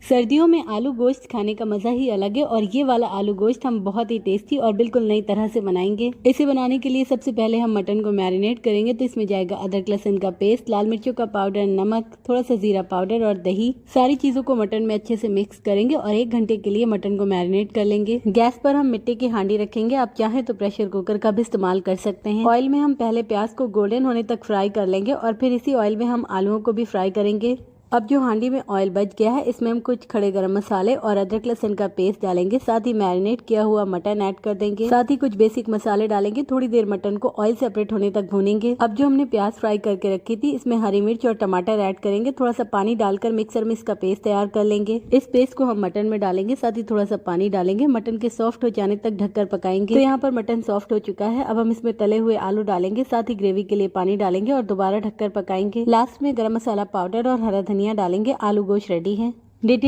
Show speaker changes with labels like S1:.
S1: सर्दियों में आलू गोश्त खाने का मजा ही अलग है और ये वाला आलू गोश्त हम बहुत ही टेस्टी और बिल्कुल नई तरह से बनाएंगे। इसे बनाने के लिए सबसे पहले हम मटन को मैरिनेट करेंगे। तो इसमें जाएगा अदरक लहसुन का पेस्ट, लाल मिर्चों का पाउडर, नमक, थोड़ा सा जीरा पाउडर और दही। सारी चीजों को मटन में अच्छे से मिक्स करेंगे और 1 घंटे के लिए मटन को मैरिनेट कर लेंगे। गैस पर हम मिट्टी की हांडी रखेंगे। आप चाहें तो प्रेशर कुकर का भी इस्तेमाल कर सकते हैं। ऑयल में हम पहले प्याज को गोल्डन होने तक फ्राई कर लेंगे और फिर इसी ऑयल में हम आलूओं को भी फ्राई करेंगे। अब जो हांडी में ऑयल बच गया है, इसमें हम कुछ खड़े गरम मसाले और अदरक लहसुन का पेस्ट डालेंगे। साथ ही मैरिनेट किया हुआ मटन ऐड कर देंगे। साथ ही कुछ बेसिक मसाले डालेंगे। थोड़ी देर मटन को ऑयल सेपरेट होने तक भूनेंगे। अब जो हमने प्याज फ्राई करके रखी थी, इसमें हरी मिर्च और टमाटर ऐड करेंगे। थोड़ा सा पानी डालकर मिक्सर में इसका पेस्ट तैयार कर लेंगे। इस पेस्ट को हम मटन में डालेंगे। साथ ही थोड़ा सा पानी डालेंगे। मटन के सॉफ्ट हो जाने तक ढककर पकाएंगे। तो यहाँ पर मटन सॉफ्ट हो चुका है। अब हम इसमें तले हुए आलू डालेंगे। साथ ही ग्रेवी के लिए पानी डालेंगे और दोबारा ढककर पकाएंगे। लास्ट में गरम मसाला पाउडर और हरा धनिया डालेंगे। आलू गोश्त रेडी है।